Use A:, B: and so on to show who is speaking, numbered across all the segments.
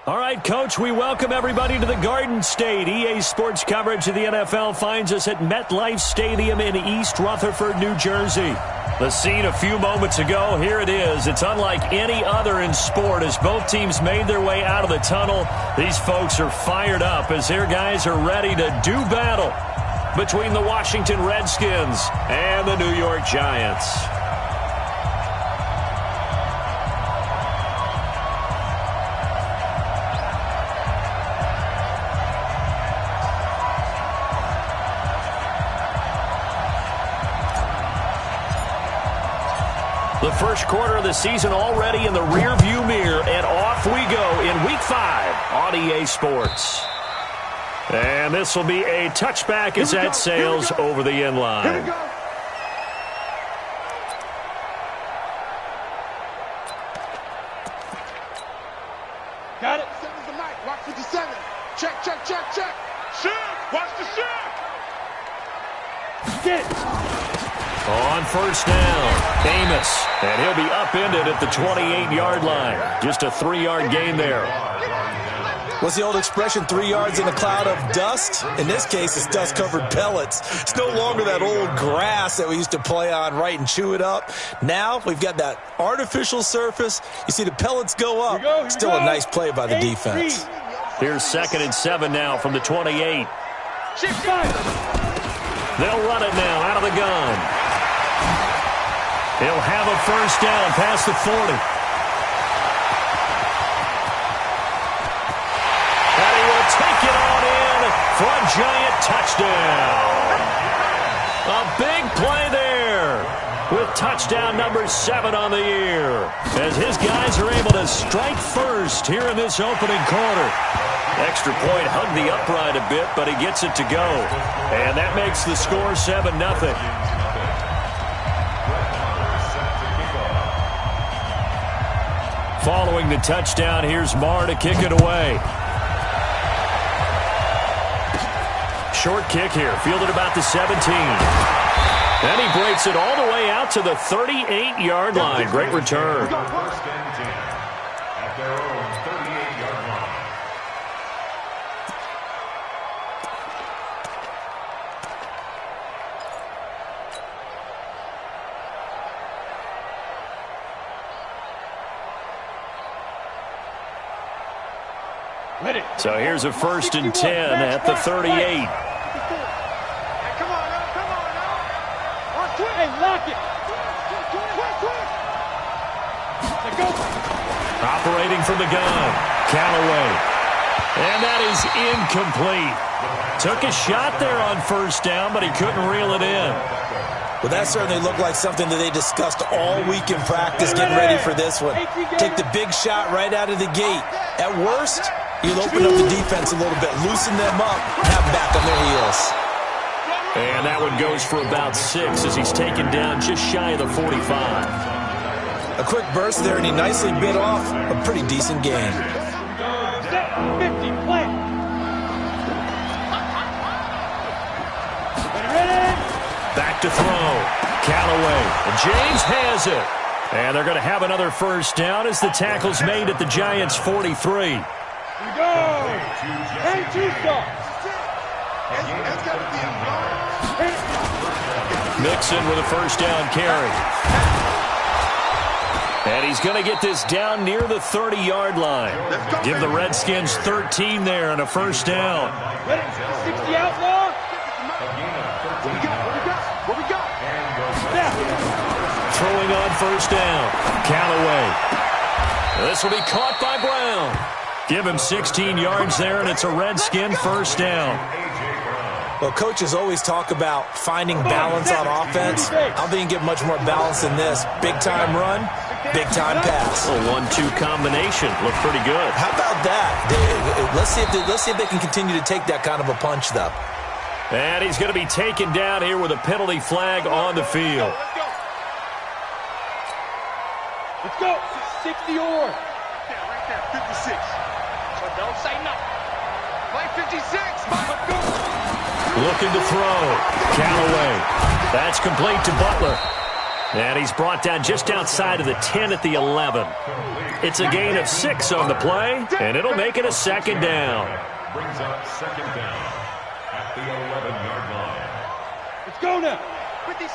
A: All right, Coach, we welcome everybody to the Garden State. EA Sports coverage of the NFL finds us at MetLife Stadium in East Rutherford, New Jersey. The scene a few moments ago, here it is. It's unlike any other in sport as both teams made their way out of the tunnel. These folks are fired up as their guys are ready to do battle between the Washington Redskins and the New York Giants. The first quarter of the season already in the rearview mirror, and off we go in Week 5 on EA Sports. And this will be a touchback as that sails over the end line.
B: Got it. 7's the mic. Watch 57. Check. Check. Watch the check. Get it.
A: On first down, Amos. And he'll be upended at the 28-yard line. Just a 3-yard gain there.
C: What's the old expression, 3 yards in a cloud of dust? In this case, it's dust-covered pellets. It's no longer that old grass that we used to play on, right, and chew it up. Now we've got that artificial surface. You see the pellets go up. Still a nice play by the defense.
A: Here's 2nd and 7 now from the 28. They'll run it now out of the gun. He'll have a first down past the 40. And he will take it on in for a Giant touchdown. A big play there with touchdown number 7 on the year as his guys are able to strike first here in this opening quarter. Extra point hugged the upright a bit, but he gets it to go. And that makes the score 7-0. Following the touchdown, here's Marr to kick it away. Short kick here, fielded about the 17. And he breaks it all the way out to the 38-yard line. Great return. So here's a 1st and 10 at the 38.
B: Hey, come on now. Hey, lock it.
A: Operating from the gun, Callaway. And that is incomplete. Took a shot there on first down, but he couldn't reel it in.
C: Well, that certainly looked like something that they discussed all week in practice, getting ready for this one. Take the big shot right out of the gate. At worst, you'll open up the defense a little bit, loosen them up, have them back on their heels.
A: And that one goes for about 6 as he's taken down just shy of the 45.
C: A quick burst there, and he nicely bit off a pretty decent gain.
B: 50, play.
A: Back to throw. Callaway. And James has it. And they're going to have another first down as the tackle's made at the Giants' 43.
B: We go. And 2 stops.
A: Mixon with a first down carry. And he's going to get this down near the 30-yard line. Give the Redskins 13 there and a first down.
B: 60 outlaw. What we got?
A: Throwing on first down. Callaway. This will be caught by Brown. Give him 16 yards there, and it's a Redskin first down.
C: Well, coaches always talk about finding balance on offense. I don't think you get much more balance than this. Big-time run, big-time pass.
A: A 1-2 combination. Looked pretty good.
C: How about that? Let's see if they can continue to take that kind of a punch, though.
A: And he's going to be taken down here with a penalty flag on the field.
B: Let's go. 60 or. Right there, 56. So don't say no. Play 56. Let's go.
A: Looking to throw. Callaway. That's complete to Butler. And he's brought down just outside of the 10 at the 11. It's a gain of 6 on the play, and it'll make it a second down.
D: Brings up second down at the 11-yard line.
B: Let's go now.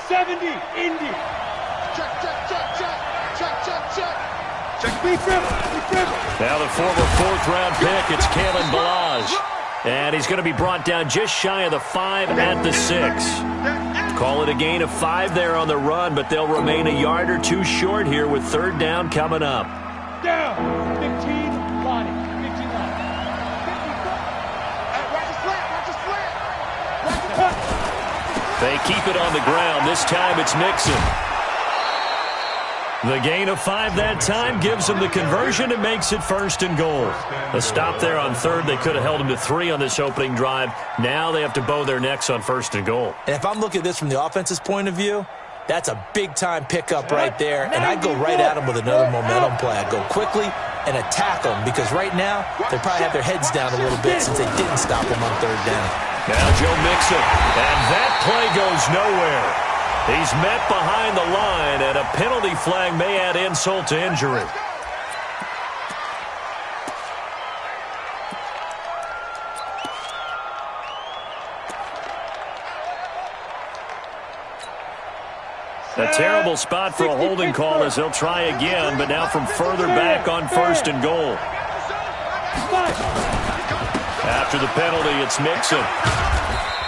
B: 70, Indy. Check.
A: Now the former 4th-round pick, it's Kalen Balaj. And he's going to be brought down just shy of the 5 at the 6. Call it a gain of 5 there on the run, but they'll remain a yard or two short here with 3rd down coming up.
B: Down. 15, Lonnie. 15, Lonnie. Watch the slant.
A: They keep it on the ground. This time it's Mixon. The gain of 5 that time gives them the conversion and makes it 1st and goal. A stop there on 3rd. They could have held them to 3 on this opening drive. Now they have to bow their necks on 1st and goal.
C: And if I'm looking at this from the offense's point of view, that's a big-time pickup right there. And I go right at them with another momentum play. I go quickly and attack them because right now they probably have their heads down a little bit since they didn't stop them on 3rd down.
A: Now Joe Mixon. And that play goes nowhere. He's met behind the line, and a penalty flag may add insult to injury. A terrible spot for a holding call as they'll try again, but now from further back on 1st and goal. After the penalty, it's Mixon.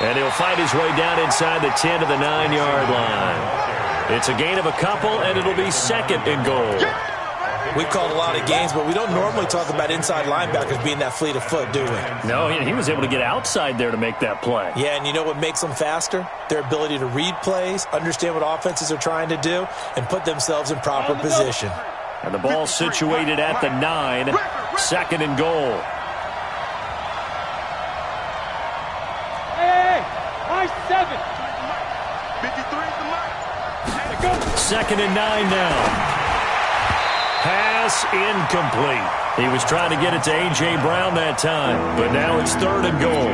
A: And he'll fight his way down inside the 10 to the 9-yard line. It's a gain of a couple, and it'll be 2nd and goal.
C: We've called a lot of games, but we don't normally talk about inside linebackers being that fleet of foot, do we?
A: No, he was able to get outside there to make that play.
C: Yeah, and you know what makes them faster? Their ability to read plays, understand what offenses are trying to do, and put themselves in proper position.
A: And the ball situated at the 9, 2nd and goal.
B: High 7.
A: 2nd and 9 now. Pass incomplete. He was trying to get it to A.J. Brown that time, but now it's 3rd and goal.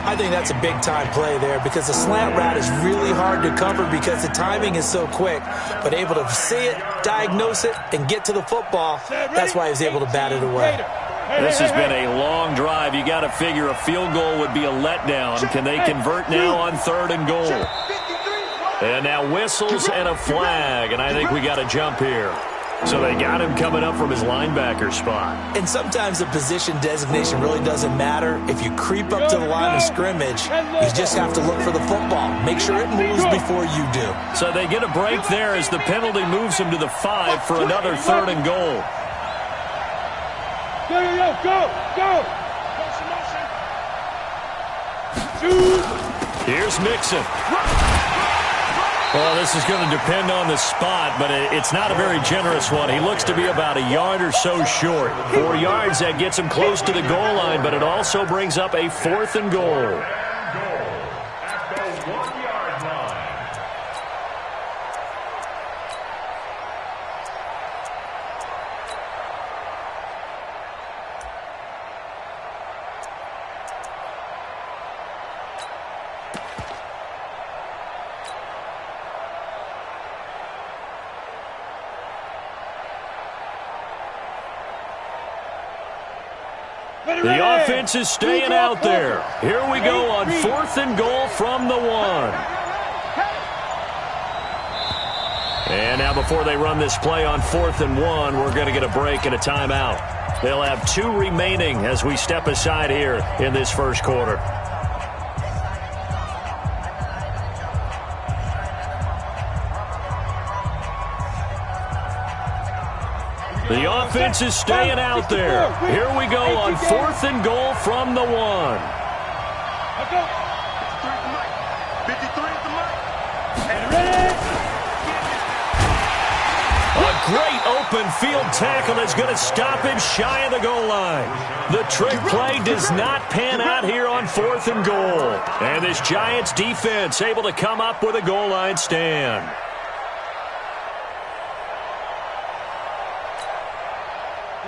C: I think that's a big-time play there because the slant route is really hard to cover because the timing is so quick. But able to see it, diagnose it, and get to the football, that's why he was able to bat it away.
A: This has been a long drive. You got to figure a field goal would be a letdown. Can they convert now on 3rd and goal? And now whistles and a flag, and I think we got a jump here. So they got him coming up from his linebacker spot.
C: And sometimes the position designation really doesn't matter. If you creep up to the line of scrimmage, you just have to look for the football. Make sure it moves before you do.
A: So they get a break there as the penalty moves him to the 5 for another 3rd and goal.
B: Go.
A: Here's Mixon. Well, this is going to depend on the spot, but it's not a very generous one. He looks to be about a yard or so short. 4 yards, that gets him close to the goal line, but it also brings up a 4th and goal. The offense is staying out there. Here we go on 4th and goal from the 1. And now before they run this play on 4th and 1, we're going to get a break and a timeout. They'll have 2 remaining as we step aside here in this first quarter. The offense is staying out there. Here we go on 4th and goal from the 1. A great open field tackle that's going to stop him shy of the goal line. The trick play does not pan out here on 4th and goal. And this Giants defense able to come up with a goal line stand.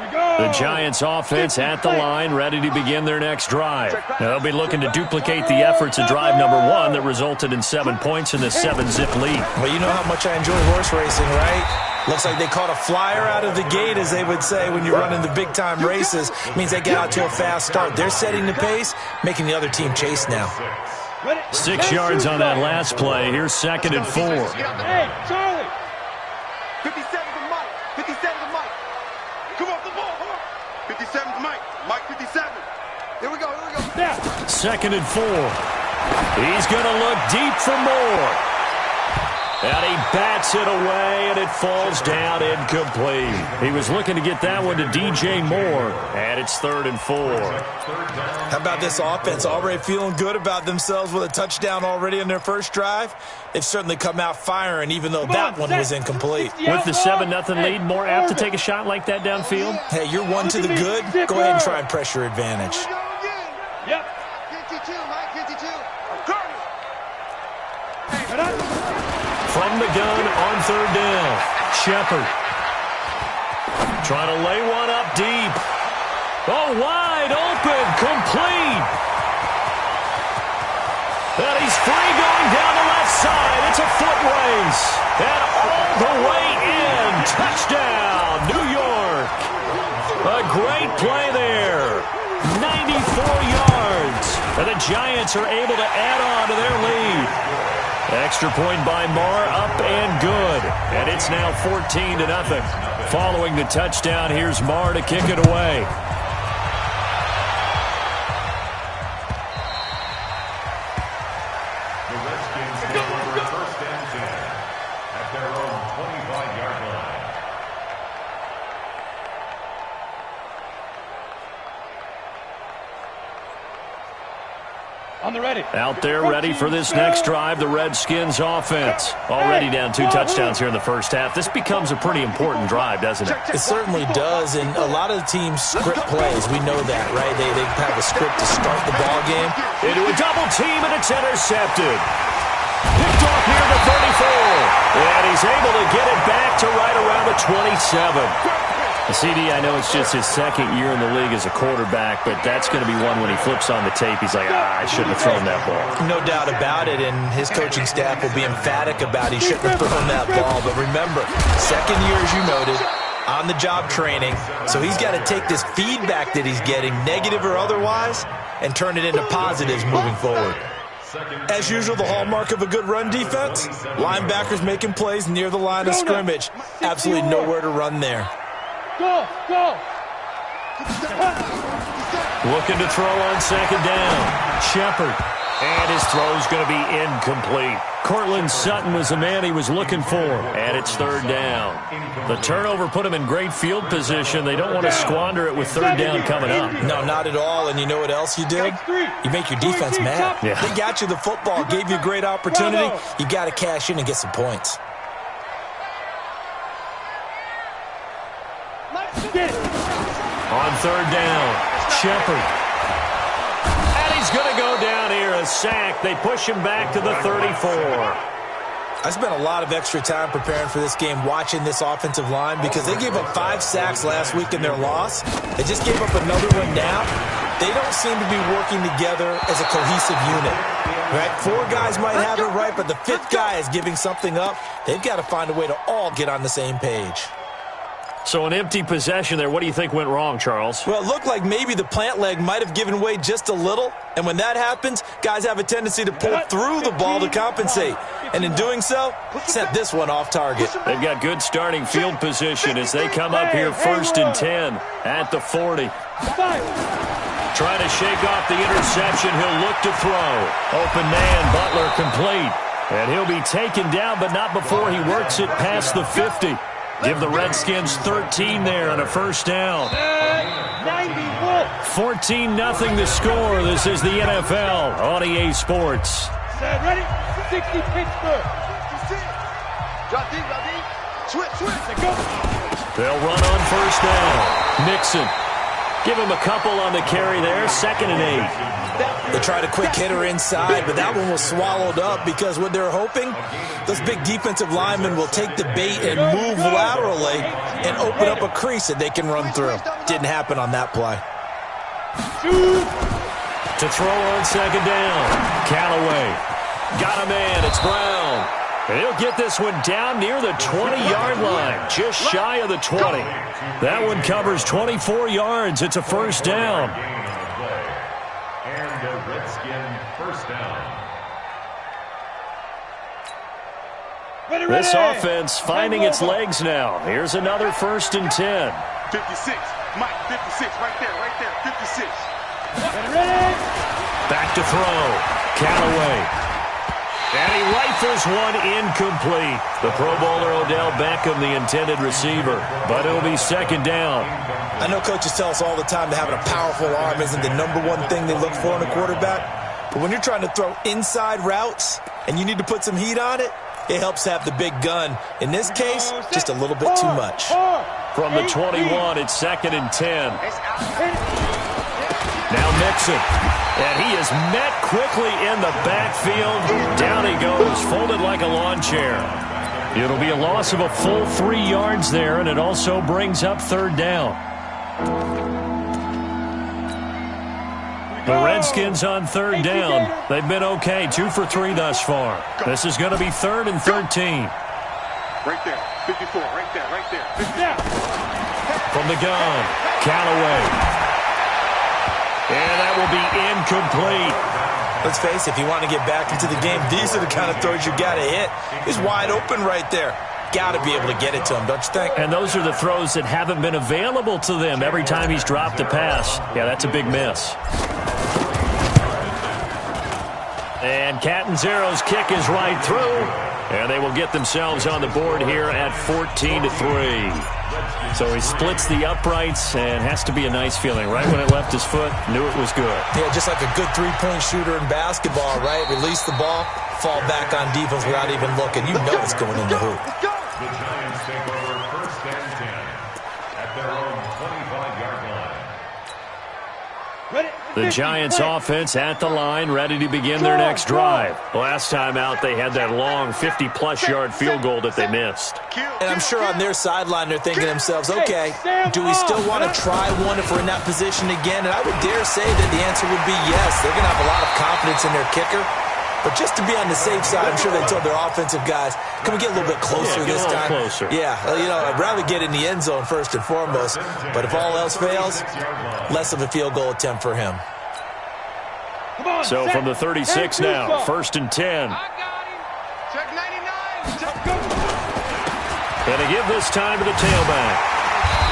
A: The Giants offense at the line, ready to begin their next drive. Now, they'll be looking to duplicate the efforts of drive number 1 that resulted in 7 points in the 7-zip lead.
C: Well, you know how much I enjoy horse racing, right? Looks like they caught a flyer out of the gate, as they would say when you're running the big-time races. It means they get out to a fast start. They're setting the pace, making the other team chase now.
A: 6 yards on that last play. Here's 2nd and 4.
B: Hey, Charlie! 57 to Mike. 57 to Mike. Come off the ball. 57 to Mike. Mike 57. Here we go. Now.
A: 2nd and 4. He's going to look deep for more. And he bats it away, and it falls down incomplete. He was looking to get that one to DJ Moore, and it's 3rd and 4.
C: How about this offense? Already feeling good about themselves with a touchdown already in their first drive. They've certainly come out firing, even though that one was incomplete.
A: With the 7-0 lead, more apt to take a shot like that downfield?
C: Hey, you're one to the good. Go ahead and try and pressure advantage.
B: Yep. 52, Mike, 52.
A: From the gun on 3rd down, Shepard trying to lay one up deep. Oh, wide open, complete. And he's free going down the left side. It's a foot race. And all the way in. Touchdown, New York. A great play there. 94 yards. And the Giants are able to add on to their lead. Extra point by Marr, up and good. And it's now 14-0. Following the touchdown, here's Marr to kick it away.
D: The Redskins take over 1st and 10 at their own 25-yard line.
B: On the ready.
A: Out there ready for this next drive, the Redskins offense. Already down 2 touchdowns here in the first half. This becomes a pretty important drive, doesn't it?
C: It certainly does, and a lot of the teams script plays. We know that, right? They have a script to start the ball game.
A: Into a double team, and it's intercepted. Picked off near the 34. And he's able to get it back to right around the 27. CD, I know it's just his 2nd year in the league as a quarterback, but that's going to be one when he flips on the tape. He's like, I shouldn't have thrown that ball.
C: No doubt about it, and his coaching staff will be emphatic about he shouldn't have thrown that ball. But remember, 2nd year, as you noted, on-the-job training, so he's got to take this feedback that he's getting, negative or otherwise, and turn it into positives moving forward. As usual, the hallmark of a good run defense, linebackers making plays near the line of scrimmage. Absolutely nowhere to run there.
B: Go!
A: Looking to throw on 2nd down. Shepard. And his throw's going to be incomplete. Cortland Sutton was the man he was looking for. And it's 3rd down. The turnover put him in great field position. They don't want to squander it with 3rd down coming up.
C: No, not at all. And you know what else you do? You make your defense mad.
A: Yeah.
C: They got you the football, gave you a great opportunity. You got to cash in and get some points.
A: On 3rd down, Shepard. And he's going to go down here, a sack. They push him back to the 34.
C: I spent a lot of extra time preparing for this game, watching this offensive line, because they gave up 5 sacks last week in their loss. They just gave up another one now. They don't seem to be working together as a cohesive unit. Right? 4 guys might have it right, but the 5th guy is giving something up. They've got to find a way to all get on the same page.
A: So an empty possession there. What do you think went wrong, Charles?
C: Well, it looked like maybe the plant leg might have given way just a little. And when that happens, guys have a tendency to pull through the ball to compensate. And in doing so, sent this one off target.
A: They've got good starting field position as they come up here 1st and 10 at the 40. Trying to shake off the interception. He'll look to throw. Open man, Butler complete. And he'll be taken down, but not before he works it past the 50. Give the Redskins 13 there on a 1st down. 14-0 the score. This is the NFL on EA Sports.
B: Ready? 60 Pittsburgh. Drop deep. Switch. Go.
A: They'll run on 1st down. Nixon. Give him a couple on the carry there. 2nd and 8.
C: They tried a quick hitter inside, but that one was swallowed up because what they're hoping, those big defensive linemen will take the bait and move laterally and open up a crease that they can run through. Didn't happen on that play.
A: To throw on second down, Callaway. Got a man, it's Brown. He'll get this one down near the 20-yard line, just shy of the 20. That one covers 24 yards. It's a first down.
D: And the Redskin first down.
A: This offense finding its legs now. Here's another 1st and 10.
B: 56. Mike, 56. Right there. 56.
A: Back to throw. Callaway. And he rifles one incomplete. The Pro Bowler Odell Beckham, the intended receiver. But it'll be second down.
C: I know coaches tell us all the time that having a powerful arm isn't the number one thing they look for in a quarterback. But when you're trying to throw inside routes and you need to put some heat on it, it helps have the big gun. In this case, just a little bit too much.
A: From the 21, it's 2nd and 10. Now Mixon. And he is met quickly in the backfield. Down he goes, folded like a lawn chair. It'll be a loss of a full 3 yards there, and it also brings up 3rd down. The Redskins on 3rd down. They've been okay, 2 for 3 thus far. This is going to be 3rd and 13.
B: Right there. 54. Right there. 54.
A: From the gun, Callaway. And that will be incomplete.
C: Let's face it, if you want to get back into the game, these are the kind of throws you got to hit. He's wide open right there. Got to be able to get it to him, don't you think?
A: And those are the throws that haven't been available to them every time he's dropped a pass. Yeah, that's a big miss. And Catanzaro's kick is right through. And they will get themselves on the board here at 14-3. So he splits the uprights, and has to be a nice feeling. Right when it left his foot, knew it was good.
C: Yeah, just like a good three-point shooter in basketball, right? Release the ball, fall back on defense without even looking. You know it's going in the hoop.
D: The Giants take over 1st and 10 at their own 25-yard line.
A: The Giants offense at the line, ready to begin their next drive. Last time out, they had that long 50-plus yard field goal that they missed.
C: And I'm sure on their sideline they're thinking to themselves, okay, do we still want to try one if we're in that position again? And I would dare say that the answer would be yes. They're going to have a lot of confidence in their kicker. But just to be on the safe side, I'm sure they told their offensive guys, can we get a little bit closer this time?
A: Closer.
C: Yeah, I'd rather get in the end zone first and foremost. But if all else fails, less of a field goal attempt for him.
A: So from the 36 now, 1st and 10.
B: Check 99.
A: Gonna give this time to the tailback.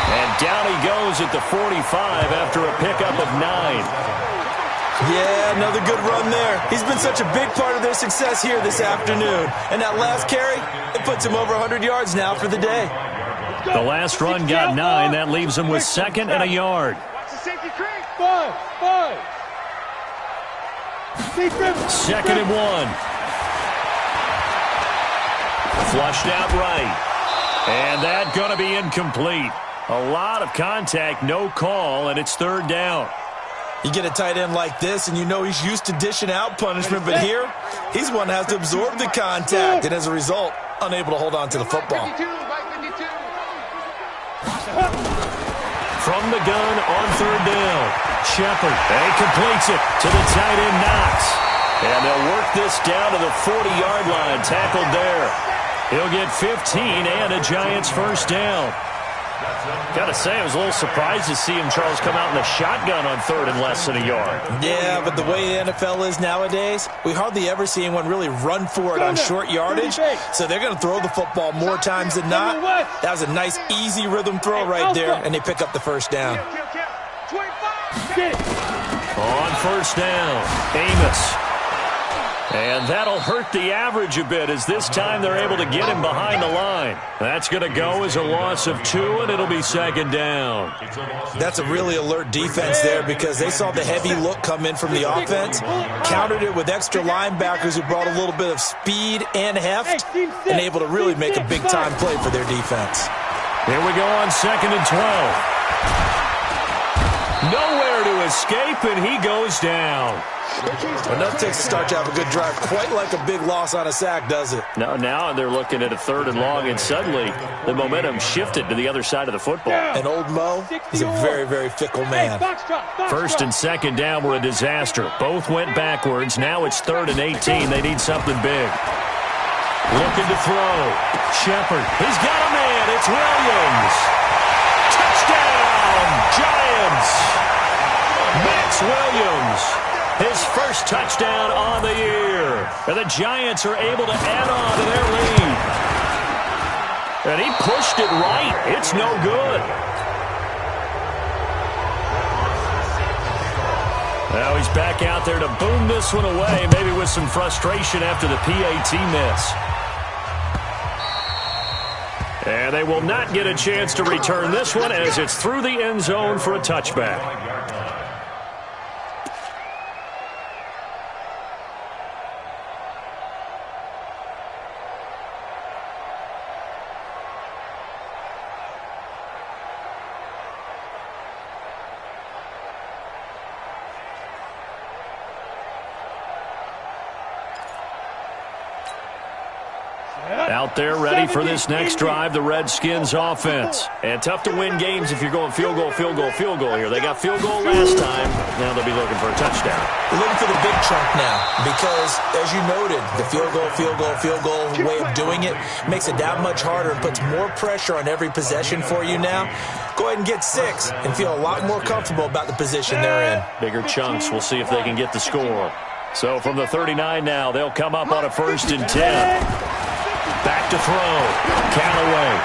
A: And down he goes at the 45 after a pickup of 9.
C: Yeah, another good run there. He's been such a big part of their success here this afternoon. And that last carry, it puts him over 100 yards now for the day.
A: The last run got 9. That leaves him with 2nd and a yard.
B: Watch the safety creep.
E: 5.
A: 2nd and 1. Flushed out right. And that going to be incomplete. A lot of contact, no call, and it's 3rd down.
C: You get a tight end like this, and you know he's used to dishing out punishment, but here, he's one that has to absorb the contact, and as a result, unable to hold on to the football.
A: From the gun on 3rd down, Shepard, and he completes it to the tight end Knox. And they'll work this down to the 40-yard line, tackled there. He'll get 15 and a Giants first down. Gotta say, I was a little surprised to see him, Charles, come out in a shotgun on 3rd and less than a yard.
C: Yeah, but the way the NFL is nowadays, we hardly ever see anyone really run for it on short yardage. So they're going to throw the football more times than not. That was a nice, easy rhythm throw right there, and they pick up the first down.
A: On 1st down, Amos. And that'll hurt the average a bit, as this time they're able to get him behind the line. That's going to go as a loss of 2, and it'll be 2nd down.
C: That's a really alert defense there, because they saw the heavy look come in from the offense, countered it with extra linebackers who brought a little bit of speed and heft, and able to really make a big-time play for their defense.
A: Here we go on 2nd and 12. Nowhere to escape, and he goes down.
C: Enough takes to start to have a good drive. Quite like a big loss on a sack, does it?
A: No, now they're looking at a 3rd and long, and suddenly the momentum shifted to the other side of the football.
C: And old Mo is a very, very fickle man.
A: 1st and 2nd down were a disaster. Both went backwards. Now it's 3rd and 18. They need something big. Looking to throw. Shepard. He's got a man. It's Williams. Touchdown, Giants. Max Williams. His first touchdown on the year. And the Giants are able to add on to their lead. And he pushed it right. It's no good. Now he's back out there to boom this one away, maybe with some frustration after the PAT miss. And they will not get a chance to return this one as it's through the end zone for a touchback. Out there ready for this next drive, the Redskins offense. And tough to win games if you're going field goal, field goal, field goal here. They got field goal last time. Now they'll be looking for a touchdown.
C: They're looking for the big chunk now because, as you noted, the field goal way of doing it makes it that much harder and puts more pressure on every possession for you now. Go ahead and get 6 and feel a lot more comfortable about the position they're in.
A: Bigger chunks. We'll see if they can get the score. So from the 39 now, they'll come up on a 1st and 10. Back to throw. Callaway.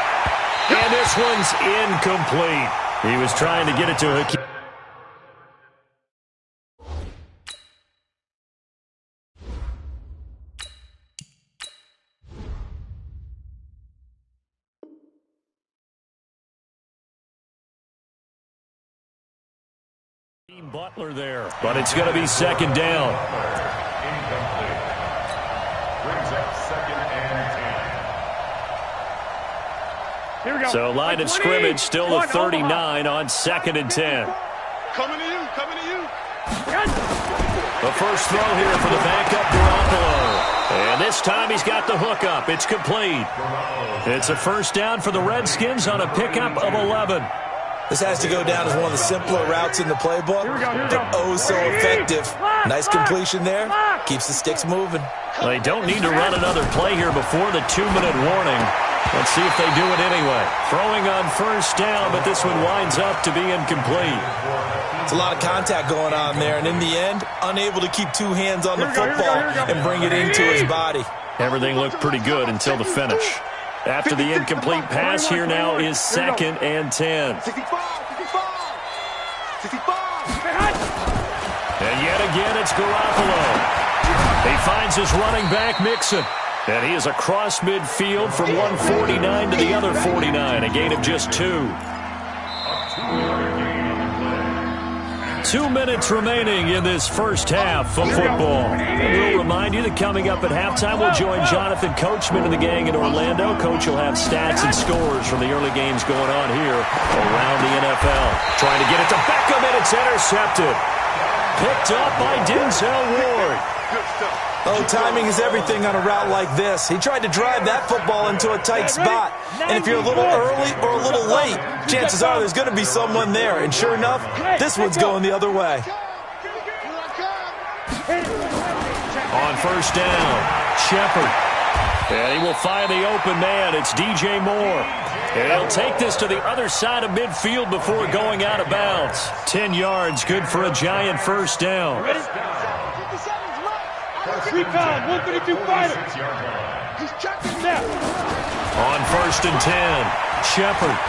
A: And this one's incomplete. He was trying to get it to Hakeem. Butler there. But it's going to be 2nd down.
D: Incomplete. Brings up 2nd and 10.
B: Here we go.
A: So line of scrimmage still the 39 on 2nd and 10.
B: Coming to you, coming to you.
A: The first throw here for the backup Garoppolo. And this time he's got the hook up. It's complete. It's a 1st down for the Redskins on a pickup of 11.
C: This has to go down as one of the simpler routes in the playbook, but oh so effective. Nice completion there. Keeps the sticks moving.
A: They don't need to run another play here before the 2-minute warning. Let's see if they do it anyway. Throwing on 1st down, but this one winds up to be incomplete.
C: It's a lot of contact going on there, and in the end, unable to keep 2 hands on the football and bring it into his body.
A: Everything looked pretty good until the finish. After the incomplete pass, here now is 2nd and 10.
B: 65, 65, 65.
A: And yet again, it's Garoppolo. He finds his running back, Mixon. And he is across midfield from 149 to the other 49, a gain of just 2. 2 minutes remaining in this first half of football. And we'll remind you that coming up at halftime, we'll join Jonathan Coachman and the gang in Orlando. Coach will have stats and scores from the early games going on here around the NFL. Trying to get it to Beckham, and it's intercepted. Picked up by Denzel Ward.
B: Good stuff.
C: Oh, timing is everything on a route like this. He tried to drive that football into a tight spot. And if you're a little early or a little late, chances are there's going to be someone there. And sure enough, this one's going the other way.
A: On 1st down, Shepard. And he will find the open man. It's DJ Moore. And he'll take this to the other side of midfield before going out of bounds. 10 yards, good for a Giant 1st down.
B: 3-pound, 132 fighter. He's checking now.
A: On 1st and 10, Shepard.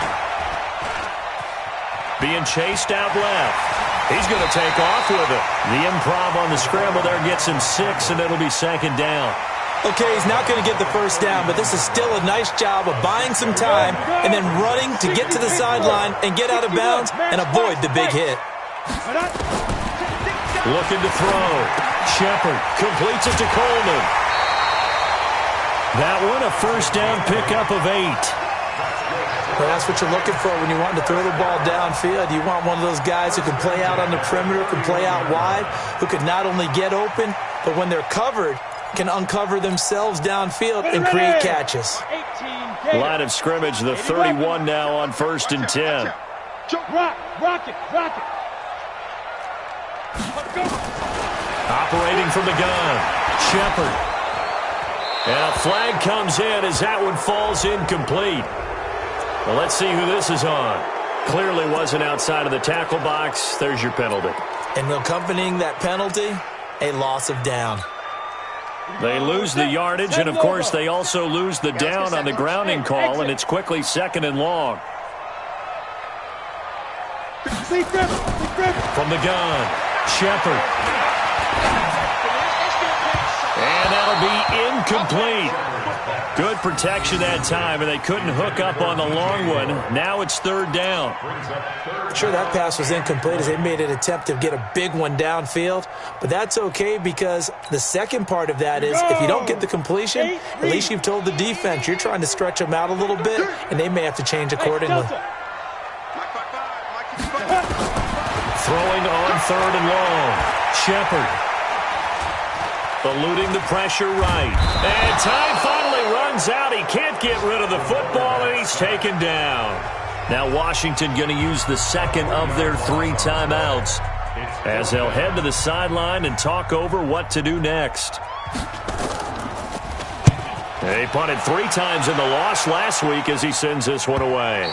A: Being chased out left. He's going to take off with it. The improv on the scramble there gets him 6, and it'll be 2nd down.
C: Okay, he's not going to get the 1st down, but this is still a nice job of buying some time and then running to get to the sideline and get out of bounds and avoid the big hit.
A: Looking to throw. Shepard completes it to Coleman. That one a 1st down pickup of 8.
C: Well, that's what you're looking for when you want to throw the ball downfield. You want one of those guys who can play out on the perimeter, can play out wide, who can not only get open, but when they're covered, can uncover themselves downfield and create catches.
A: Line of scrimmage, the 31 now on 1st and 10.
B: Rock it.
A: Operating from the gun, Shepard. And a flag comes in as that one falls incomplete. Well, let's see who this is on. Clearly wasn't outside of the tackle box. There's your penalty.
C: And accompanying that penalty, a loss of down.
A: They lose the yardage, and, of course, they also lose the down on the grounding call, and it's quickly 2nd and long. From the gun, Shepard. And that'll be incomplete. Good protection that time, and they couldn't hook up on the long one. Now it's 3rd down.
C: Sure, that pass was incomplete as they made an attempt to get a big one downfield, but that's okay because the second part of that is if you don't get the completion, at least you've told the defense you're trying to stretch them out a little bit, and they may have to change accordingly.
A: Throwing on 3rd and long, Shepard. Eluding the pressure right. And time finally runs out. He can't get rid of the football, and he's taken down. Now Washington going to use the second of their 3 timeouts as they'll head to the sideline and talk over what to do next. He punted 3 times in the loss last week as he sends this one away.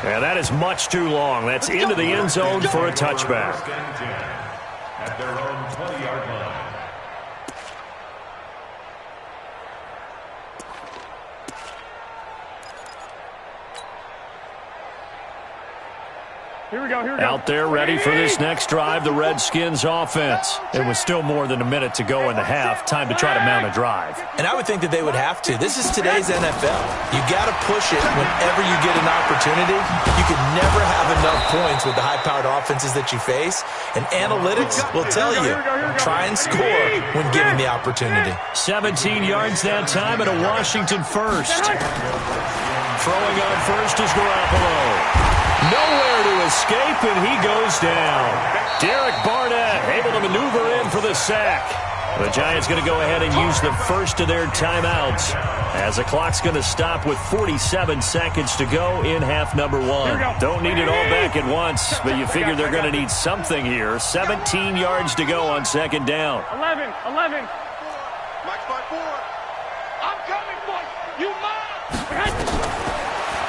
A: And that is much too long. That's into the end zone for a touchback.
D: At their own 20-yard line.
B: Here we go.
A: Out there ready for this next drive, the Redskins offense. It was still more than a minute to go in the half. Time to try to mount a drive.
C: And I would think that they would have to. This is today's NFL. You got to push it whenever you get an opportunity. You can never have enough points with the high-powered offenses that you face. And analytics will tell you, try and score when given the opportunity.
A: 17 yards that time and a Washington first. Throwing on first is Garoppolo. Nowhere to escape, and he goes down. Derek Barnett able to maneuver in for the sack. The Giants going to go ahead and use the first of their timeouts as the clock's going to stop with 47 seconds to go in half number 1. Don't need it all back at once, but you figure they're going to need something here. 17 yards to go on 2nd down.
B: 11. Mike's by 4. I'm coming, boy. You mine.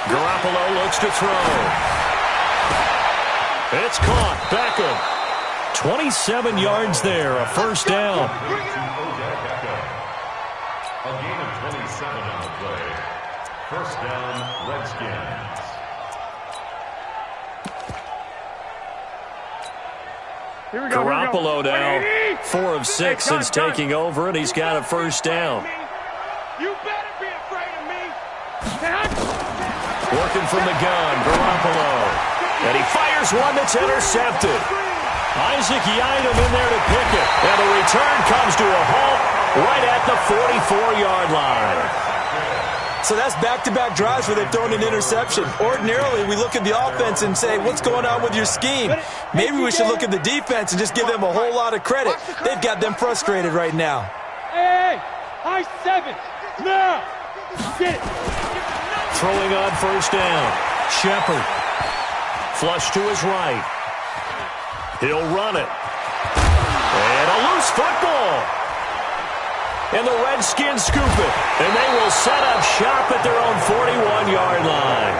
A: Garoppolo looks to throw. It's caught. Beckham. 27 yards there. A first down.
D: A gain of 27 on the play. First down, Redskins.
A: Garoppolo now 4 of 6 since taking over, and he's got a first down.
B: You better be afraid of me.
A: Working from the gun, Garoppolo. And he fires one that's intercepted. Isaac Yiadom in there to pick it. And the return comes to a halt right at the 44-yard line.
C: So that's back-to-back drives where they've thrown an interception. Ordinarily, we look at the offense and say, what's going on with your scheme? Maybe we should look at the defense and just give them a whole lot of credit. They've got them frustrated right now.
B: Hey, high 7. Now. Get it.
A: Throwing on first down. Shepard. Flush to his right. He'll run it. And a loose football. And the Redskins scoop it. And they will set up shop at their own 41-yard line.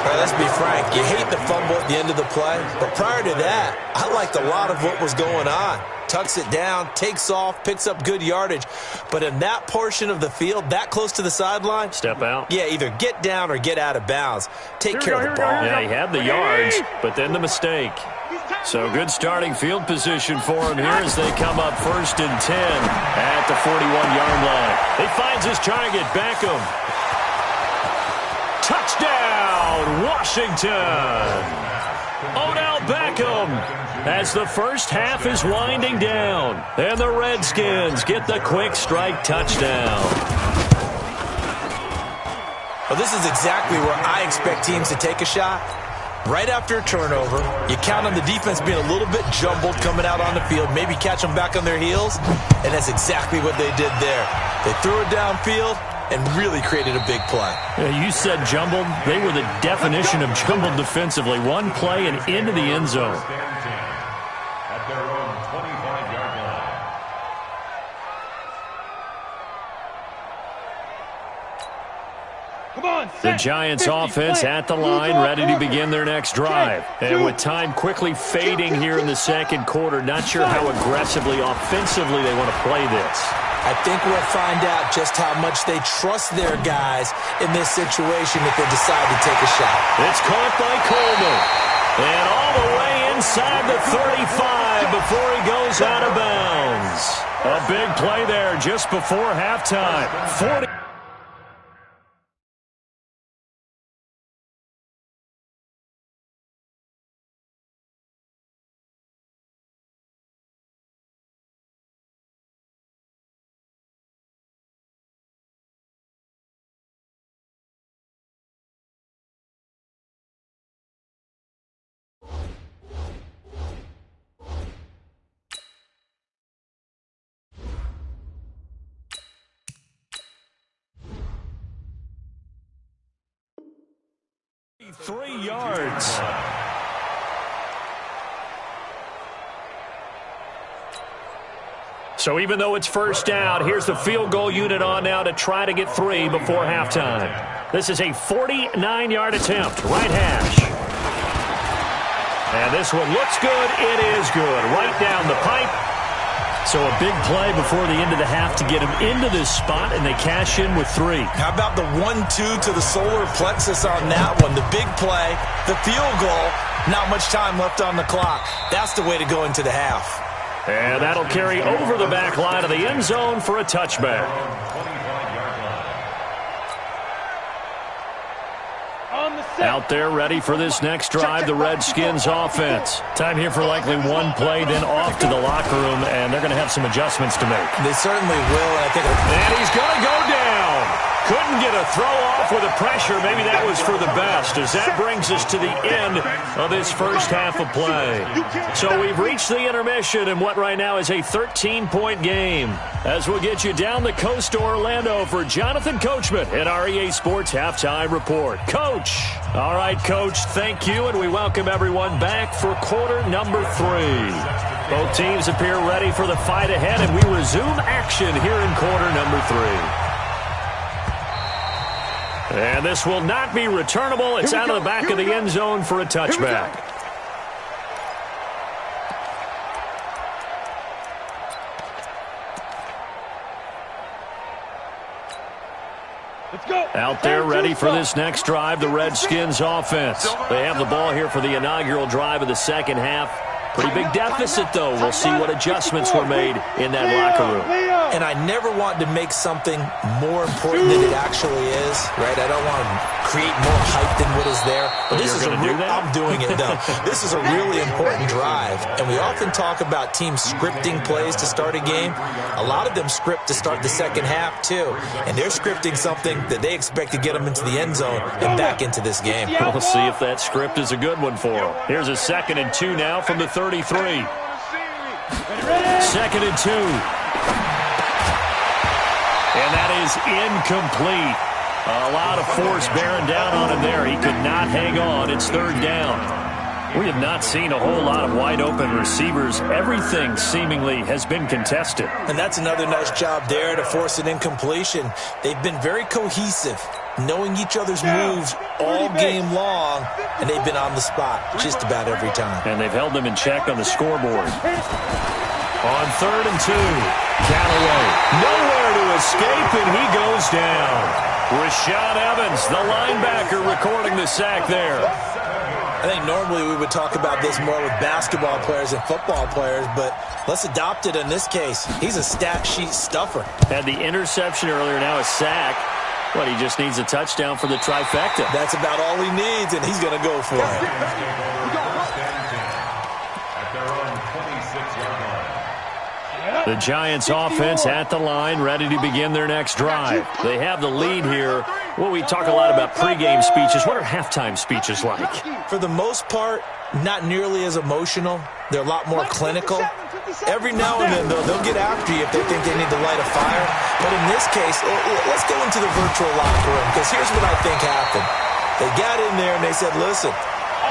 C: All right, let's be frank. You hate the fumble at the end of the play. But prior to that, I liked a lot of what was going on. Tucks it down, takes off, picks up good yardage. But in that portion of the field, that close to the sideline,
A: step out.
C: Yeah, either get down or get out of bounds. Take care of the ball.
A: Yeah, he had the yards, but then the mistake. So good starting field position for him here as they come up 1st and 10 at the 41-yard line. He finds his target, Beckham. Touchdown, Washington. Odell Beckham as the first half is winding down. And the Redskins get the quick strike touchdown.
C: Well, this is exactly where I expect teams to take a shot. Right after a turnover, you count on the defense being a little bit jumbled coming out on the field, maybe catch them back on their heels, and that's exactly what they did there. They threw it downfield and really created a big play.
A: Yeah, you said jumbled. They were the definition of jumbled defensively. One play and into the end zone.
D: At their own 25-yard line.
A: The Giants offense at the line, ready to begin their next drive. And with time quickly fading here in the second quarter, not sure how aggressively, offensively they want to play this.
C: I think we'll find out just how much they trust their guys in this situation if they decide to take a shot.
A: It's caught by Coleman. And all the way inside the 35 before he goes out of bounds. A big play there just before halftime. 40. Three yards. So even though it's first down, here's the field goal unit on now to try to get 3 before halftime. This is a 49-yard attempt, right hash. And this one looks good. It is good. Right down the pipe. So a big play before the end of the half to get him into this spot, and they cash in with 3.
C: How about the 1-2 to the solar plexus on that one? The big play, the field goal, not much time left on the clock. That's the way to go into the half.
A: And that'll carry over the back line of the end zone for a touchback. Out there ready for this next drive, the Redskins offense. Time here for likely one play, then off to the locker room, and they're going to have some adjustments to make.
C: They certainly will.
A: And he's going to go down. Couldn't get a throw off with the pressure. Maybe that was for the best, as that brings us to the end of this first half of play. So we've reached the intermission in what right now is a 13-point game. As we'll get you down the coast to Orlando for Jonathan Coachman at our EA Sports Halftime Report. Coach. All right, Coach, thank you, and we welcome everyone back for quarter number 3. Both teams appear ready for the fight ahead, and we resume action here in quarter number 3. And this will not be returnable. It's out of the back of the end zone for a touchback. Out there ready for this next drive, the Redskins offense. They have the ball here for the inaugural drive of the second half. Pretty big deficit, though. We'll see what adjustments were made in that locker room.
C: And I never want to make something more important than it actually is, right? I don't want to create more hype than what is there. But this is I'm doing it, though. This is a really important drive. And we often talk about teams scripting plays to start a game. A lot of them script to start the second half, too. And they're scripting something that they expect to get them into the end zone and back into this game.
A: We'll see if that script is a good one for them. Here's a 2nd and 2 now from the 33. 2nd and 2. And that is incomplete. A lot of force bearing down on him there. He could not hang on. It's 3rd down. We have not seen a whole lot of wide-open receivers. Everything seemingly has been contested.
C: And that's another nice job there to force an incompletion. They've been very cohesive, knowing each other's moves all game long, and they've been on the spot just about every time.
A: And they've held them in check on the scoreboard. On 3rd and 2, Callaway nowhere to escape, and he goes down. Rashad Evans, the linebacker, recording the sack there.
C: I think normally we would talk about this more with basketball players and football players, but let's adopt it in this case. He's a stat sheet stuffer.
A: Had the interception earlier, now a sack. But he just needs a touchdown for the trifecta.
C: That's about all he needs, and he's going to go for it.
A: The Giants offense at the line, ready to begin their next drive. They have the lead here Well, we talk a lot about pregame speeches. What are halftime speeches like?
C: For the most part, not nearly as emotional. They're a lot more clinical. Every now and then, though, they'll get after you if they think they need to light a fire. But in this case, let's go into the virtual locker room, because here's what I think happened. They got in there and they said, listen,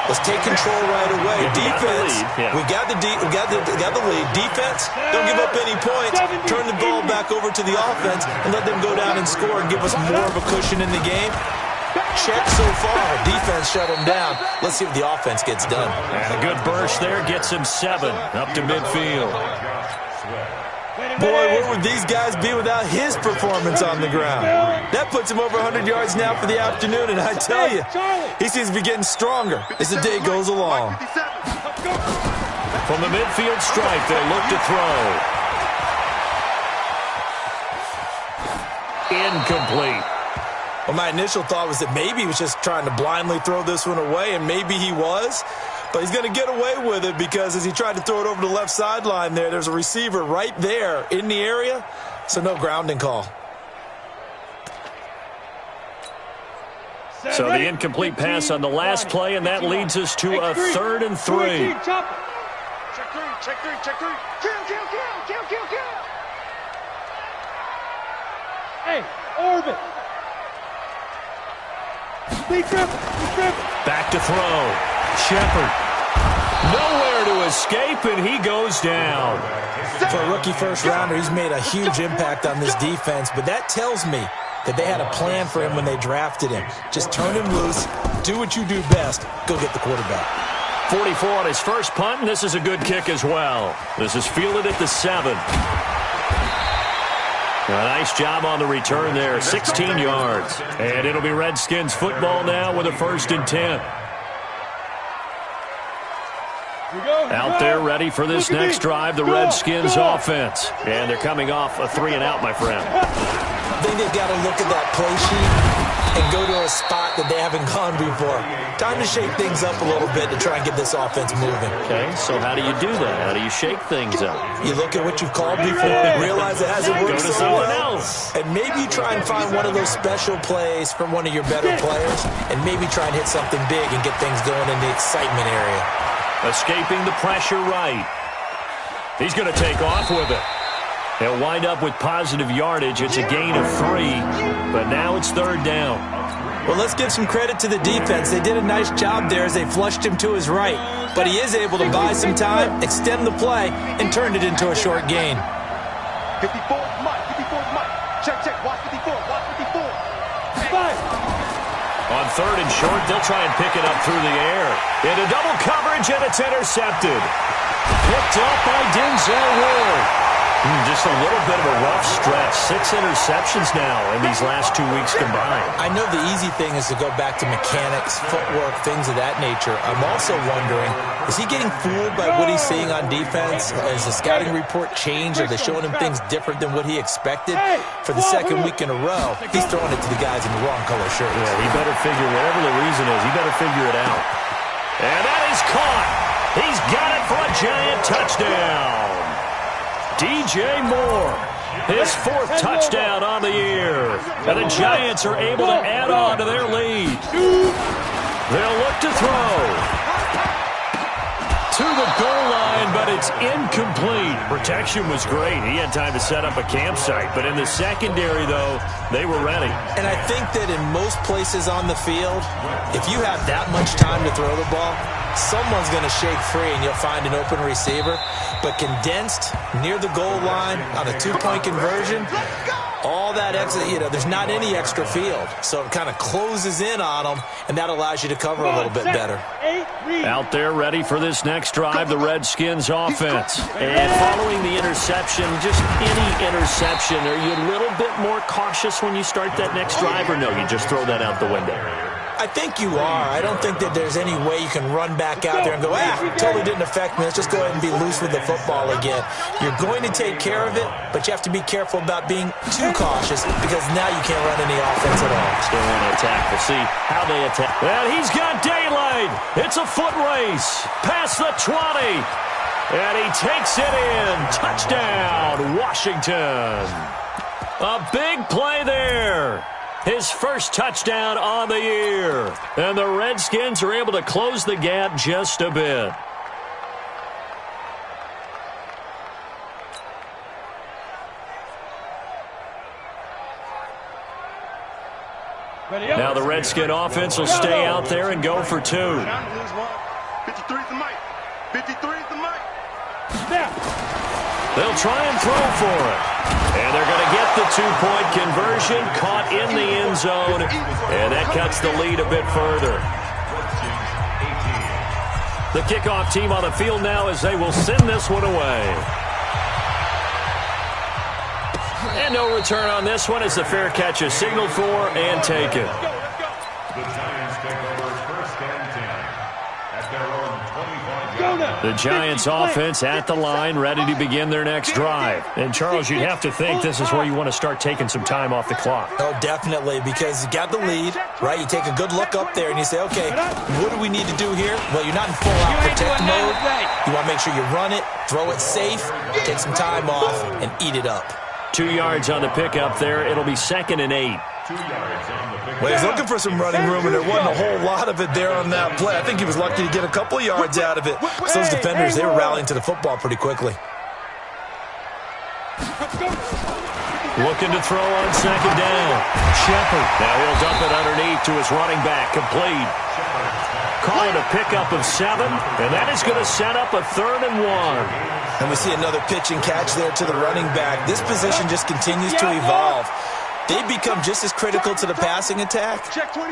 C: let's take control right away. Defense, we got the lead. Defense, don't give up any points. Turn the ball back over to the offense and let them go down and score and give us more of a cushion in the game. Check so far. Defense shut them down. Let's see if the offense gets done.
A: And a good burst there gets him 7 up to midfield.
C: Boy, where would these guys be without his performance on the ground? That puts him over 100 yards now for the afternoon, and I tell you, he seems to be getting stronger as the day goes along.
A: From the midfield stripe, they'll look to throw. Incomplete.
C: Well, my initial thought was that maybe he was just trying to blindly throw this one away, and maybe he was. But he's going to get away with it because as he tried to throw it over the left sideline there's a receiver right there in the area, so no grounding call.
A: So the incomplete pass on the last play, and that leads us to a 3rd and 3.
B: Check three. Kill. Hey, Orbit.
A: Back to throw. Shepard. Nowhere to escape, and he goes down.
C: For a rookie first-rounder, he's made a huge impact on this defense, but that tells me that they had a plan for him when they drafted him. Just turn him loose, do what you do best, go get the quarterback.
A: 44 on his first punt, and this is a good kick as well. This is fielded at the 7. A nice job on the return there, 16 yards. And it'll be Redskins football now with a 1st and 10. Out there ready for this next drive, the Redskins offense. And they're coming off a 3-and-out, my friend.
C: I think they've got to look at that play sheet and go to a spot that they haven't gone before. Time to shake things up a little bit to try and get this offense moving.
A: Okay, so how do you do that? How do you shake things up?
C: You look at what you've called before, realize it hasn't worked so well, and maybe try and find one of those special plays from one of your better players, and maybe try and hit something big and get things going in the excitement area.
A: Escaping the pressure right. He's going to take off with it. They'll wind up with positive yardage. It's a gain of 3, but now it's 3rd down.
C: Well, let's give some credit to the defense. They did a nice job there as they flushed him to his right, but he is able to buy some time, extend the play, and turn it into a short gain.
B: 54, Mike. Check. Watch 54.
A: On 3rd and short, they'll try and pick it up through the air. Into double coverage, and it's intercepted. Picked up by Denzel Ward. Just a little bit of a rough stretch. 6 interceptions now in these last 2 weeks combined.
C: I know the easy thing is to go back to mechanics, footwork, things of that nature. I'm also wondering, is he getting fooled by what he's seeing on defense? Has the scouting report changed? Are they showing him things different than what he expected? For the 2nd week in a row, he's throwing it to the guys in the wrong color shirts.
A: Yeah, he better figure, whatever the reason is, he better figure it out. And that is caught. He's got it for a Giant touchdown. DJ Moore, his 4th touchdown on the year. And the Giants are able to add on to their lead. They'll look to throw. To the goal line, but it's incomplete. Protection was great. He had time to set up a campsite. But in the secondary, though, they were ready.
C: And I think that in most places on the field, if you have that much time to throw the ball, someone's going to shake free and you'll find an open receiver. But condensed near the goal line on a 2-point conversion, all that extra, there's not any extra field. So it kind of closes in on them, and that allows you to cover a little bit better.
A: Out there ready for this next drive, the Redskins offense. And following the interception, just any interception, are you a little bit more cautious when you start that next drive, or no, you just throw that out the window?
C: I think you are. I don't think that there's any way you can run back out there and go, totally didn't affect me. Let's just go ahead and be loose with the football again. You're going to take care of it, but you have to be careful about being too cautious because now you can't run any offense at all.
A: Still want to attack. We'll see how they attack. And he's got daylight. It's a foot race. Past the 20. And he takes it in. Touchdown, Washington. A big play there. His first touchdown on the year. And the Redskins are able to close the gap just a bit. Now the Redskin offense will stay out there and go for 2.
B: 53's the mic. 53's the mic.
A: They'll try and throw for it. And they're going to get the 2-point conversion, caught in the end zone, and that cuts the lead a bit further. The kickoff team on the field now as they will send this one away. And no return on this one as the fair catch is signaled for and taken.
D: The Giants take over first and 10 at their own 25-yard line.
A: The Giants offense at the line, ready to begin their next drive. And, Charles, you'd have to think this is where you want to start taking some time off the clock.
C: Oh, definitely, because you got the lead, right? You take a good look up there and you say, okay, what do we need to do here? Well, you're not in full-out protect mode. You want to make sure you run it, throw it safe, take some time off, and eat it up.
A: 2 yards on the pickup there. It'll be 2nd and 8.
D: 2 yards on the pickup.
C: Well, he's looking for some running room, and there wasn't a whole lot of it there on that play. I think he was lucky to get a couple of yards out of it. So those defenders, they were rallying to the football pretty quickly.
A: Looking to throw on 2nd down. Shepard. Now he'll dump it underneath to his running back. Complete. Call it a pickup of 7, and that is going to set up a 3rd and 1.
C: And we see another pitch and catch there to the running back. This position just continues to evolve. They become just as critical to the passing attack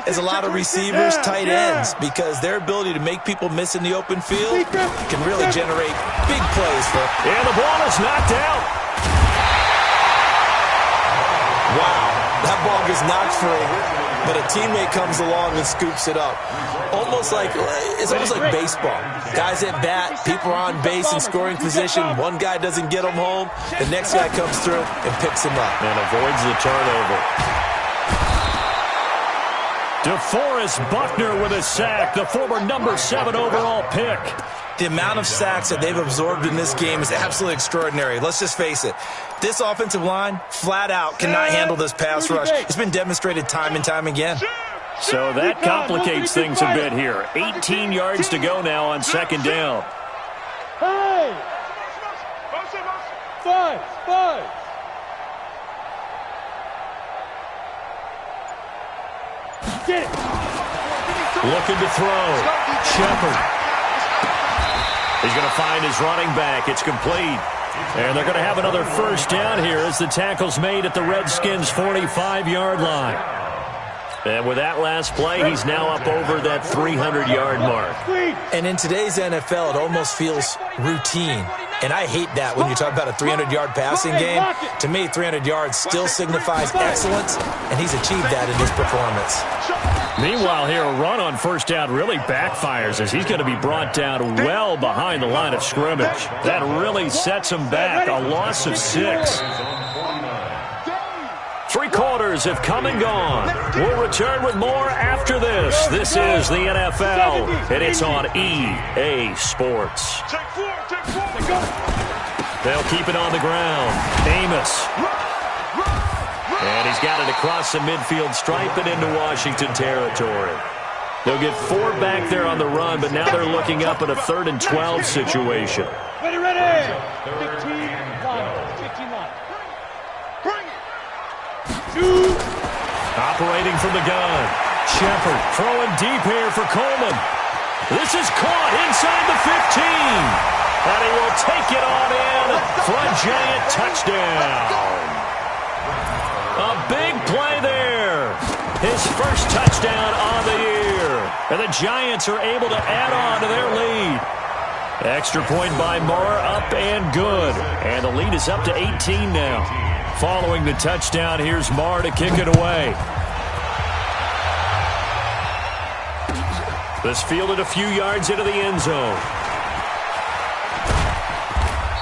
C: as a lot of receivers, tight ends, because their ability to make people miss in the open field can really generate big plays.
A: And the ball is knocked out.
C: Wow, that ball gets knocked free, but a teammate comes along and scoops it up. It's almost like baseball. Guys at bat, people are on base in scoring position. One guy doesn't get them home. The next guy comes through and picks him up.
A: And avoids the turnover. DeForest Buckner with a sack, the former number 7 overall pick.
C: The amount of sacks that they've absorbed in this game is absolutely extraordinary. Let's just face it. This offensive line, flat out, cannot handle this pass rush. It's been demonstrated time and time again.
A: So that complicates things a bit here. 18 yards to go now on 2nd down.
E: Hey! 5. Get it!
A: Looking to throw. Shepard. He's going to find his running back. It's complete. And they're going to have another first down here as the tackle's made at the Redskins' 45-yard line. And with that last play, he's now up over that 300-yard mark.
C: And in today's NFL, it almost feels routine. And I hate that when you talk about a 300-yard passing game. To me, 300 yards still signifies excellence, and he's achieved that in his performance.
A: Meanwhile, here, a run on first down really backfires as he's going to be brought down well behind the line of scrimmage. That really sets him back, a loss of 6. 3 quarters have come and gone. We'll return with more after this. This is the NFL, and it's on EA Sports. They'll keep it on the ground. Amos. And he's got it across the midfield stripe and into Washington territory. They'll get 4 back there on the run, but now they're looking up at a 3rd and 12 situation.
E: Ready! 15 line.
A: Operating from the gun. Shepard throwing deep here for Coleman. This is caught inside the 15. And he will take it on in for a giant touchdown. A big play there. His first touchdown on the year. And the Giants are able to add on to their lead. Extra point by Moore, up and good. And the lead is up to 18 now. Following the touchdown, here's Marr to kick it away. This fielded a few yards into the end zone.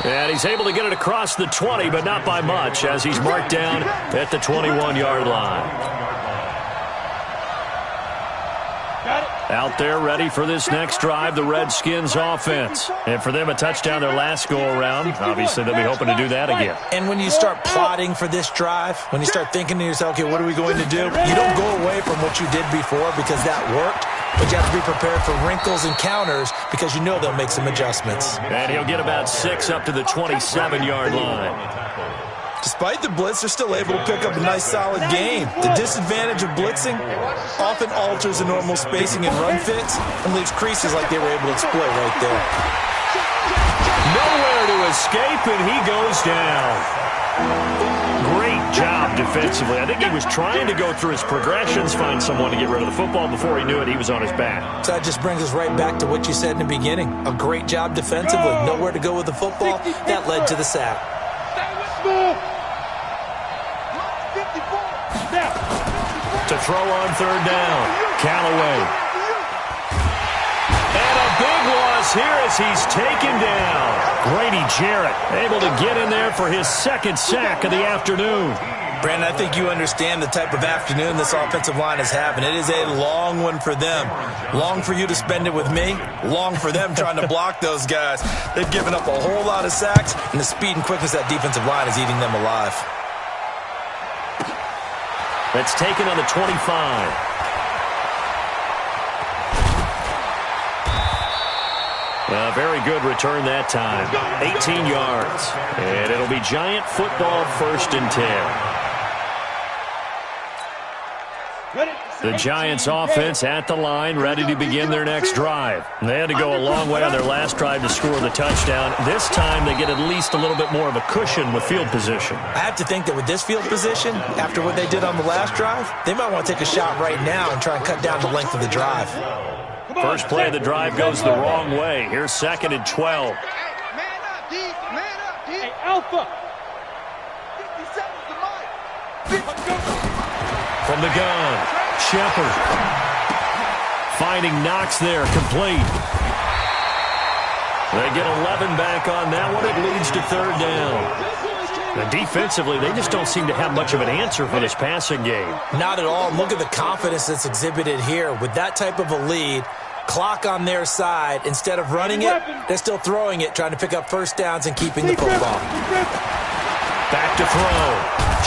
A: And he's able to get it across the 20, but not by much, as he's marked down at the 21-yard line. Out there ready for this next drive, the Redskins offense. And for them, a touchdown their last go-around. Obviously, they'll be hoping to do that again.
C: And when you start plotting for this drive, when you start thinking to yourself, okay, what are we going to do? You don't go away from what you did before because that worked, but you have to be prepared for wrinkles and counters because you know they'll make some adjustments.
A: And he'll get about 6 up to the 27-yard line.
C: Despite the blitz, they're still able to pick up a nice, solid gain. The disadvantage of blitzing often alters the normal spacing and run fits and leaves creases like they were able to exploit right there.
A: Nowhere to escape, and he goes down. Great job defensively. I think he was trying to go through his progressions, find someone to get rid of the football. Before he knew it, he was on his back.
C: So that just brings us right back to what you said in the beginning. A great job defensively. Nowhere to go with the football. That led to the sack.
A: To throw on third down, Callaway. And a big loss here as he's taken down. Grady Jarrett able to get in there for his second sack of the afternoon.
C: Brandon, I think you understand the type of afternoon this offensive line is having. It is a long one for them. Long for you to spend it with me. Long for them trying to block those guys. They've given up a whole lot of sacks, and the speed and quickness of that defensive line is eating them alive.
A: That's taken on the 25. Very good return that time. 18 yards. And it'll be Giant football, 1st and 10. The Giants offense at the line, ready to begin their next drive. They had to go a long way on their last drive to score the touchdown. This time they get at least a little bit more of a cushion with field position.
C: I have to think that with this field position, after what they did on the last drive, they might want to take a shot right now and try and cut down the length of the drive.
A: First play of the drive goes the wrong way. Here's 2nd and 12.
B: Man up, D. Man up, D.
E: Hey, Alpha.
B: 57's the mic.
A: From the gun, Shepard. Finding Knox there, complete. They get 11 back on that one. It leads to 3rd down. And defensively, they just don't seem to have much of an answer for this passing game.
C: Not at all. Look at the confidence that's exhibited here. With that type of a lead, clock on their side, instead of running it, they're still throwing it, trying to pick up first downs and keeping the football.
A: Back to throw.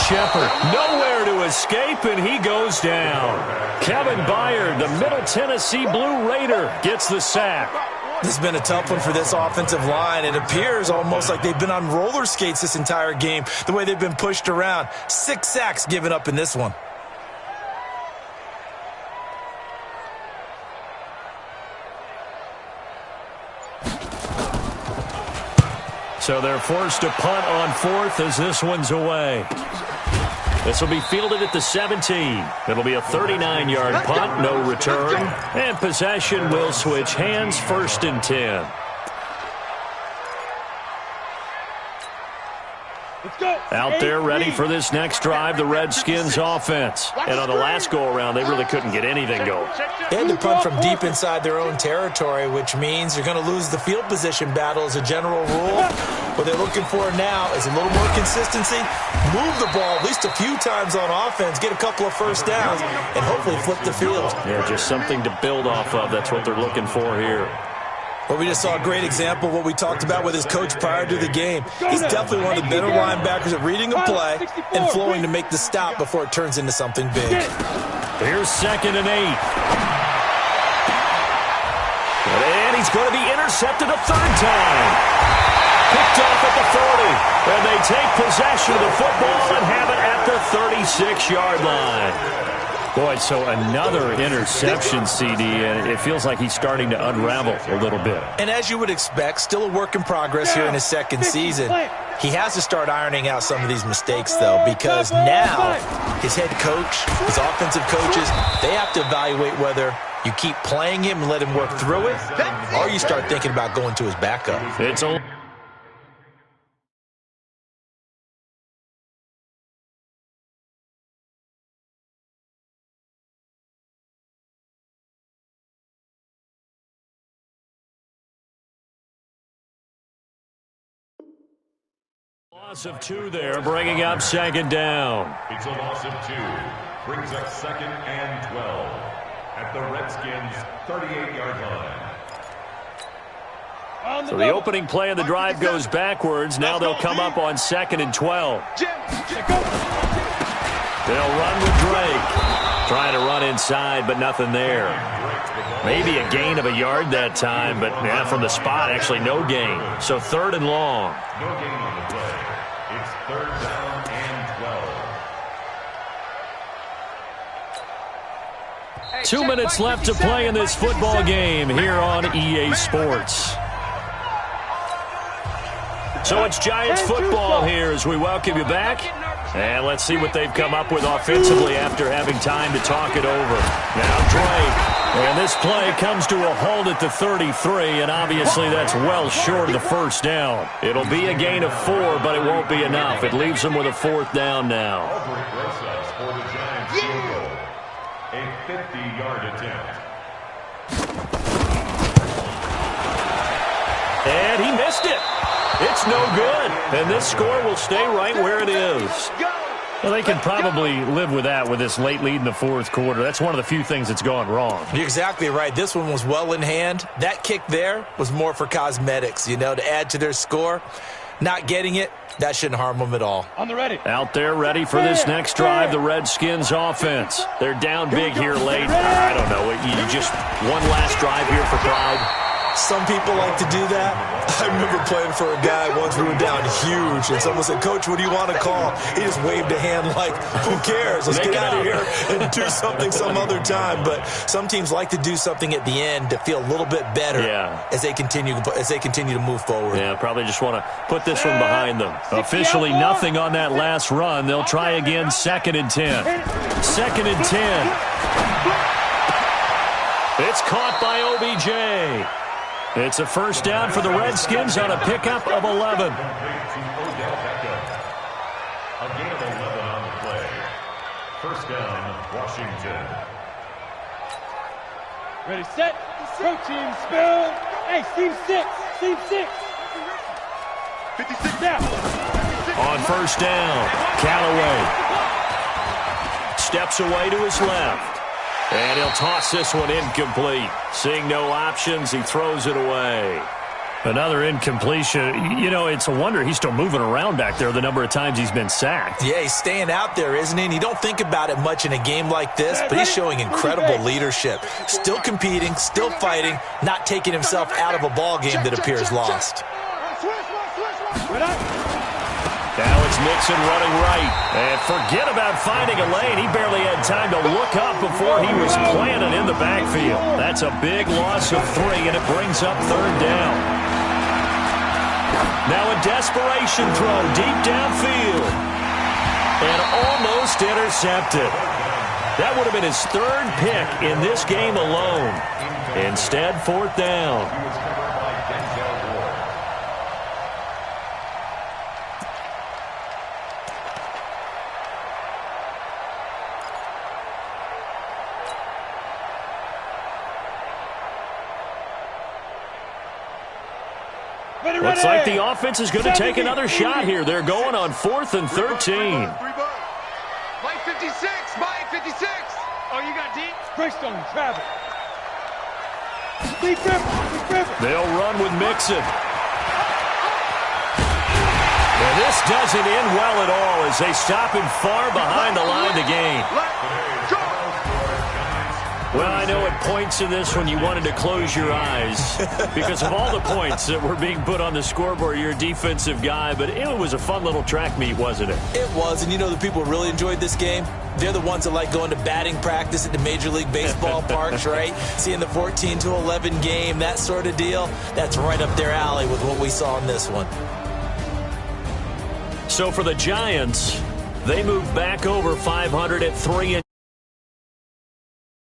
A: Shepard, nowhere to escape, and he goes down. Kevin Byard, the Middle Tennessee Blue Raider, gets the sack.
C: This has been a tough one for this offensive line. It appears almost like they've been on roller skates this entire game, the way they've been pushed around. 6 sacks given up in this one.
A: So they're forced to punt on 4th as this one's away. This will be fielded at the 17. It'll be a 39-yard punt, no return. And possession will switch hands, 1st and 10. Out there ready for this next drive, the Redskins offense. And on the last go-around, they really couldn't get anything going.
C: They had to punt from deep inside their own territory, which means you're going to lose the field position battle as a general rule. What they're looking for now is a little more consistency, move the ball at least a few times on offense, get a couple of first downs, and hopefully flip the field.
A: Yeah, just something to build off of. That's what they're looking for here.
C: Well, we just saw a great example of what we talked about with his coach prior to the game. He's definitely one of the better linebackers at reading a play and flowing to make the stop before it turns into something big.
A: Here's 2nd and 8. And he's going to be intercepted a 3rd time. Picked off at the 40. And they take possession of the football and have it at the 36-yard line. Boy, so another interception, CD, and it feels like he's starting to unravel a little bit.
C: And as you would expect, still a work in progress here in his 2nd season. He has to start ironing out some of these mistakes, though, because now his head coach, his offensive coaches, they have to evaluate whether you keep playing him and let him work through it, or you start thinking about going to his backup.
A: It's a loss of 2 there, bringing up 2nd down.
D: It's a loss of 2. Brings up 2nd and 12. at the Redskins' 38-yard line.
A: So the opening play of the drive goes backwards. Now they'll come up on 2nd and 12. They'll run with Drake. Trying to run inside, but nothing there. Maybe a gain of a yard that time, but yeah, from the spot, actually no gain. So 3rd and long.
D: No gain on the play. It's 3rd down and 12.
A: 2 minutes left to play in this football game here on EA Sports. So it's Giants football here as we welcome you back. And let's see what they've come up with offensively after having time to talk it over. Now Drake. And this play comes to a halt at the 33, and obviously that's well short of the first down. It'll be a gain of 4, but it won't be enough. It leaves them with a 4th down now.
D: For the Giants field goal. A 50-yard attempt.
A: And he missed it. It's no good. And this score will stay right where it is. Well, they can probably live with that with this late lead in the 4th quarter. That's one of the few things that's gone wrong.
C: You're exactly right. This one was well in hand. That kick there was more for cosmetics, you know, to add to their score. Not getting it, that shouldn't harm them at all.
E: On the ready.
A: Out there ready for this next drive, the Redskins offense. They're down big here late. I don't know. You just one last drive here for pride.
C: Some people like to do that. I remember playing for a guy once. We were down huge, and someone said, "Coach, what do you want to call?" He just waved a hand like, "Who cares? Let's get out of here and do something some other time." But some teams like to do something at the end to feel a little bit better as they continue to move forward.
A: Yeah, probably just want to put this one behind them. Officially nothing on that last run. They'll try again 2nd and 10. 2nd and 10. It's caught by OBJ. It's a 1st down for the Redskins on a pickup of 11.
D: A gain of 11 on the play. 1st down, Washington.
E: Ready, set. Protein spill. Hey, Team 6. Team 6.
B: 56
E: down.
A: On 1st down, Callaway steps away to his left. And he'll toss this one incomplete. Seeing no options, he throws it away. Another incompletion. You know, it's a wonder he's still moving around back there the number of times he's been sacked.
C: Yeah, he's staying out there, isn't he? And you don't think about it much in a game like this, but he's showing incredible leadership. Still competing, still fighting, not taking himself out of a ball game that appears lost.
A: Now it's Mixon running right. And forget about finding a lane. He barely had time to look up before he was planted in the backfield. That's a big loss of 3, and it brings up 3rd down. Now a desperation throw deep downfield. And almost intercepted. That would have been his 3rd pick in this game alone. Instead, 4th down. Looks like the offense is going to take another shot here. They're going on 4th and 13.
B: Mike 56, Mike 56. Oh, you got deep?
E: Greystone, travel. Deep river.
A: They'll run with Mixon. And this doesn't end well at all as they stop him far behind the line to gain. Well, I know at points in this one you wanted to close your eyes because of all the points that were being put on the scoreboard. You're a defensive guy, but it was a fun little track meet, wasn't it?
C: It was, and you know the people who really enjoyed this game? They're the ones that like going to batting practice at the Major League Baseball parks, right? Seeing the 14-11 game, that sort of deal. That's right up their alley with what we saw in this one.
A: So for the Giants, they move back over 500 at 3-2.